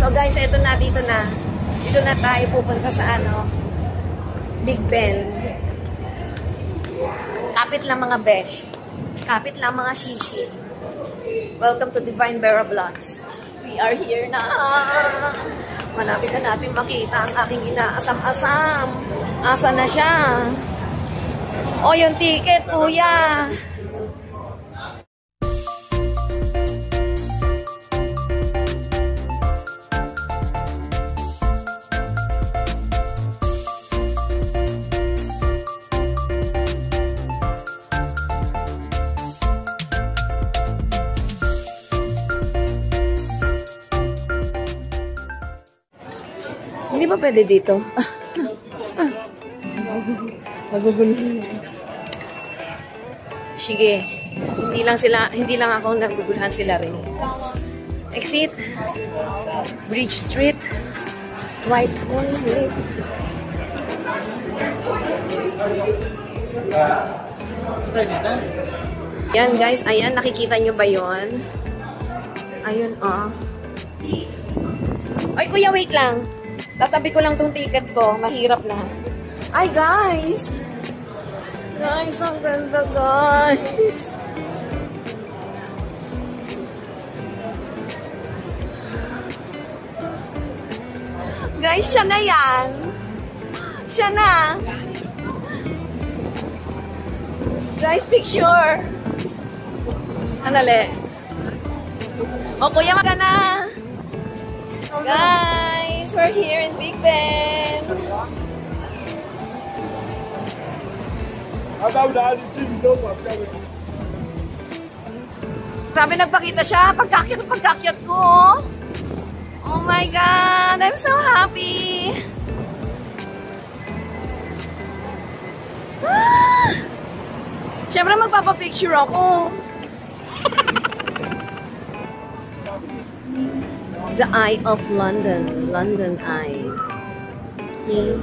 So guys, ito na, dito na. Dito na tayo pupunta sa ano, Big Ben. Kapit lang mga besh. Kapit lang mga shishi. Welcome to Divine Vera Vlogs. We are here na. Malapit na natin makita ang aking inaasam-asam. Asa na siya? O, yung ticket, kuya. Hindi ba pwede dito? Magugulo. Sige. Hindi lang ako naguguluhan, sila rin. Exit. Bridge Street. Whitehall. Yan guys, ayan, nakikita nyo ba yon? Ayun, oh. Ay, kuya, wait lang. Tatabi ko lang tong ticket ko. Mahirap na. Ay, guys! Guys, ang ganda, guys! Guys, siya na yan! Siya na! Guys, picture! Anali. O, kuya, magana! Guys, we're here in Big Ben. Grabe, nagpakita siya. Pagkakyat ko. Oh my God, I'm so happy. Siyempre, magpapapicture ako. The Eye of London. London Eye. Okay.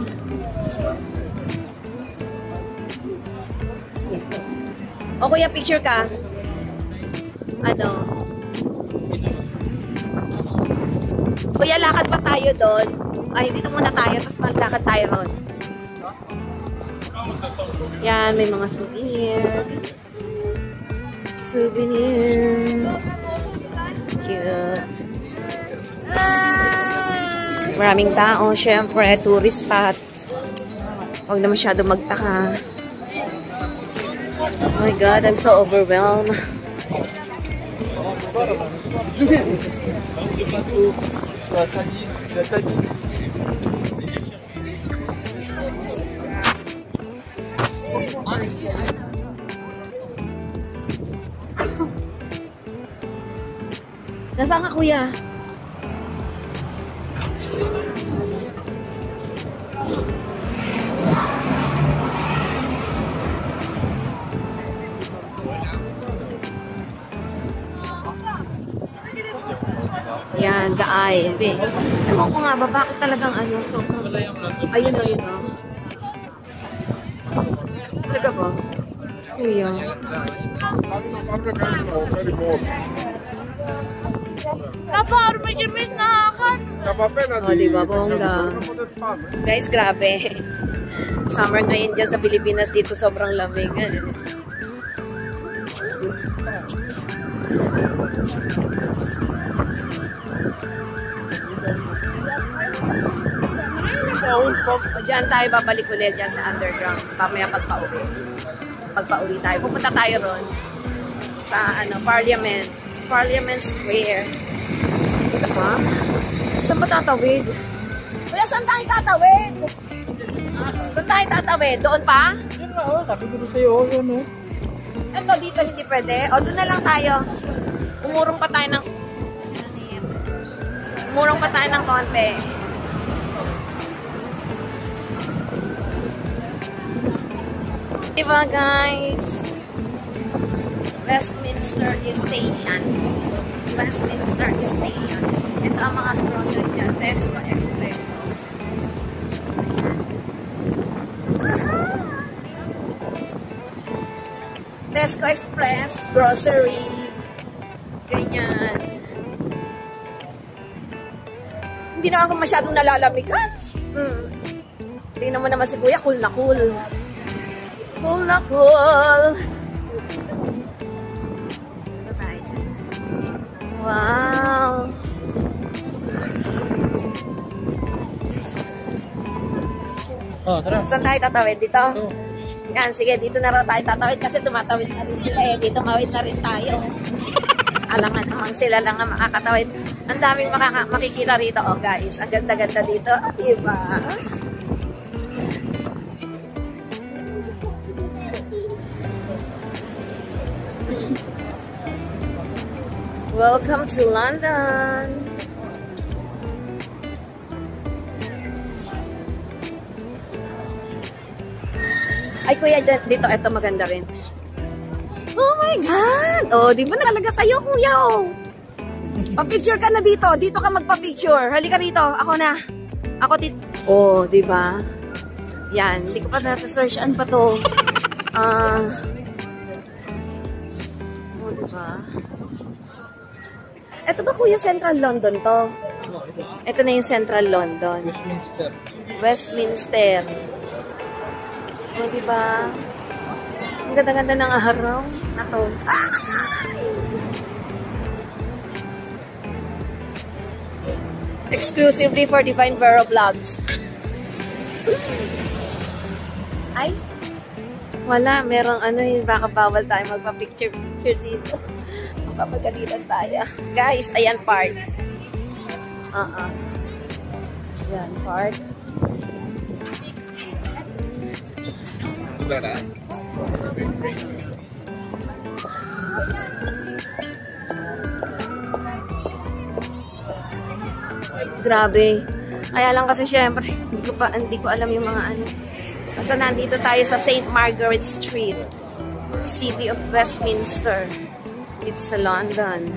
O kuya, picture ka. Ano? Kuya, lakad pa tayo doon. Ay, dito muna tayo. Tapos malakad tayo ron. Yan, may mga souvenir. Cute. Maraming tao, syempre, tourist spot. Huwag na masyado magtaka. Oh my God, I'm so overwhelmed. Nasaan ka, kuya? Yan, the eye. Ewan ko nga ba, bakit talagang ano, so, ayun o, yun o. Talaga ba? Kuya. Napar, may gimit na akan. O, diba, bongga. Guys, grabe. Summer ngayon dyan sa Pilipinas, dito sobrang lamig. Diyan tayo babalik ulit dyan sa underground. Pamaya pagpa-uwi. Pagpa-uwi tayo. Pupunta tayo ron sa ano, Parliament Square. Diba? Saan pa tatawid? Kuya, saan tayo tatawid? Saan tayo tatawid? Doon pa? Yun na, oh. Sabi ko sa'yo, yun, oh. Ito, dito hindi pwede. O, doon na lang tayo. Umurong pa tayo ng konti. Diba, guys? Westminster Station. Ito ang mga grocery dyan. Tesco Express. Tesco Express, grocery. Ganyan. Hindi naman ako masyadong nalalamigan. Tingnan mo naman si Kuya, cool na cool. Cool na cool. Wow. Oh, tara. Saan tayo tatawid? Dito? Ito. Yan, sige, dito na raw tayo tatawid kasi tumatawid na rin sila eh. Dito mawid na rin tayo. Alangan namang sila lang ang makakatawid. Ang daming makikita rito. Oh guys, ang ganda-ganda dito. Diba? Welcome to London. Ay, kuya, dito, ito maganda rin. Oh my God! Oh, di ba nakalaga sa'yo, kuya? Oh. Pa-picture ka na dito. Dito ka magpa-picture. Halika rito. Ako na. Ako dito. Oh, di ba? Yan. Hindi ko pa nasa-search. Ano pa to? Oh, di ba? Ito ba, kuya, Central London to? Ito na yung Central London. Westminster. Westminster. O, diba? Ang ganda-ganda ng araw na to. Exclusively for Divine Vero Vlogs. Ay? Wala. Merong ano yun. Baka bawal tayo magpa-picture dito. Magpapagalitan tayo. Guys, ayan park. Ayan park. Grabe. Kaya lang kasi syempre, hindi ko alam yung mga ano. Basta nandito tayo sa St. Margaret Street, City of Westminster. It's sa London.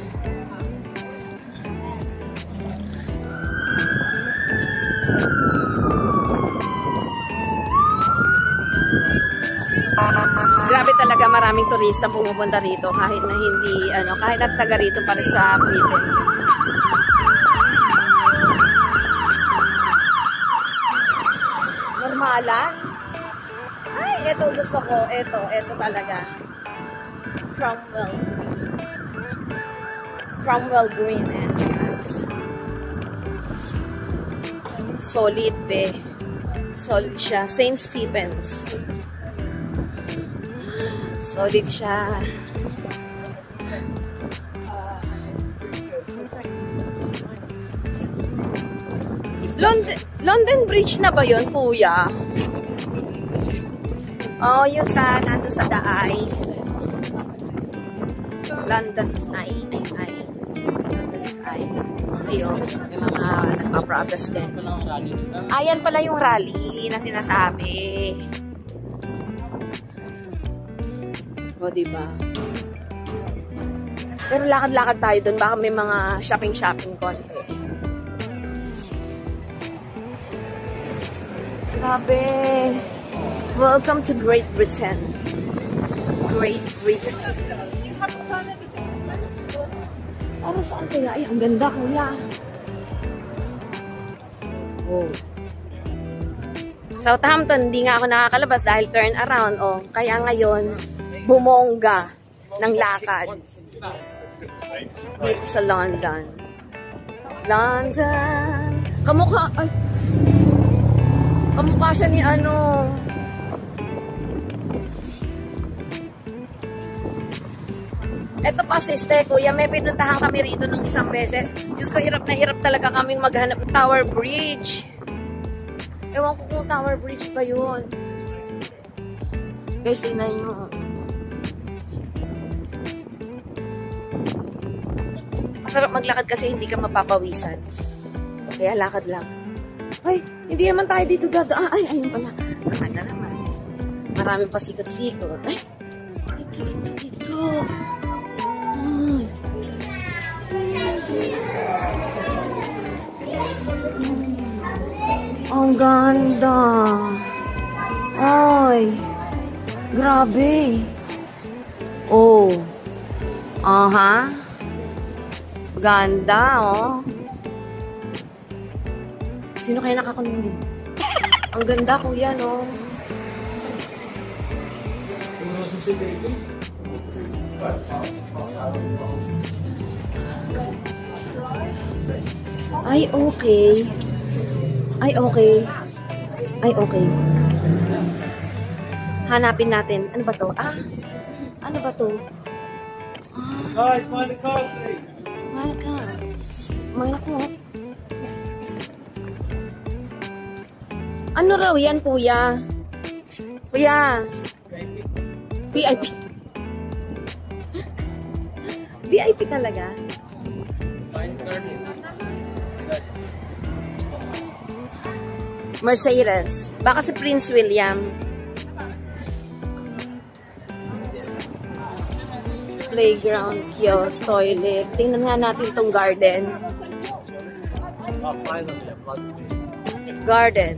Grabe talaga, maraming turista pumupunta rito kahit na hindi kahit na taga rito pa rin sa Britain. Normalan. Ay, ito gusto ko. Ito talaga. Cromwell Green entrance. Solid be. Solid siya. St. Stephen's. Solid siya. London Bridge na ba yun, kuya? Oh, yung sa nandun sa Daay. London's Eye. London's Eye. Ayun, may mga nagpa-protest din. Ayan pala yung rally na sinasabi. O, diba? Pero lakad-lakad tayo dun. Baka may mga shopping-shopping konti. Grabe. Welcome to Great Britain. Great Britain. Para saan kaya? Ay, ang ganda, kuya. Oh. Southampton, hindi nga ako nakakalabas dahil turn around. Oh, kaya ngayon, bumongga ng lakad dito sa London. London. Kamukha siya ni ano. Eto pa, sister, kuya, may pinuntahan kami rito ng isang beses. Diyos ko, hirap na hirap talaga kaming maghanap ng Tower Bridge. Ewan ko kung Tower Bridge ba yun. Guys, tingnan nyo. Masarap maglakad kasi hindi ka mapapawisan. Kaya lakad lang. Ay, hindi naman tayo dito dadaan. Ay, ayun pala. Naman na naman. Maraming pasikot-sikot. Ay, ito. Ay. Ang ganda. Ay. Grabe. Oh. Aha. Ganda, oh. Sino kaya nakakulong din? Ang ganda, kuya, no? Ay, okay. Ay, okay. Ay, okay. Hanapin natin. Ano ba to? Ah, ano ba to? Guys, find the code, please. Mahal ka. Mahal ko. Ano raw yan, kuya? Kuya. VIP. VIP talaga? Mercedes. Baka si Prince William. Playground, kiosk, toilet. Tingnan nga natin tong garden. Garden.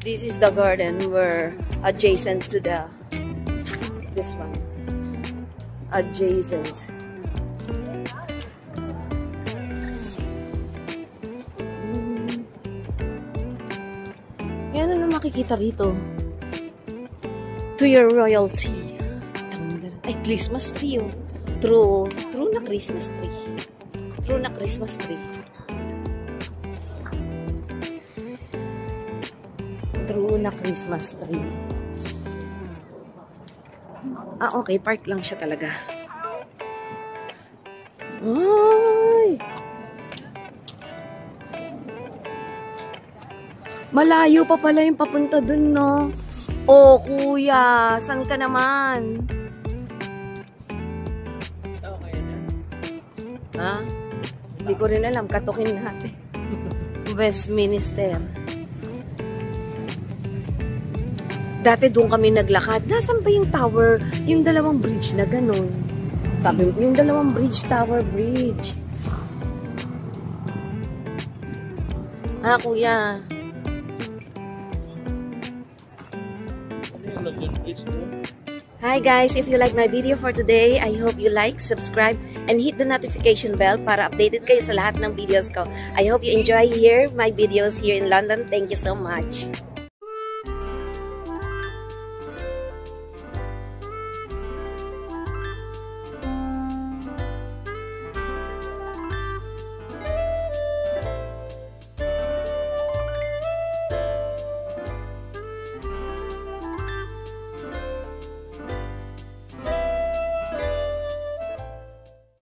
This is the garden. We're adjacent to the this one. Adjacent. Yan ano makikita rito. To your royalty. Ay, Christmas tree, oh. True na Christmas tree. True na Christmas tree. True na Christmas tree. Ah, okay. Park lang siya talaga. Ay! Malayo pa pala yung papunta dun, no? Oh, kuya. San ka naman? Ha? Hindi ko rin alam. Katukin natin. Westminster. Dati doon kami naglakad. Nasaan ba yung tower? Yung dalawang bridge na ganun. Sabi mo, yung dalawang bridge, tower bridge. Ha, kuya? Hi guys, if you like my video for today, I hope you like, subscribe, and hit the notification bell para updated kayo sa lahat ng videos ko. I hope you enjoy my videos here in London. Thank you so much.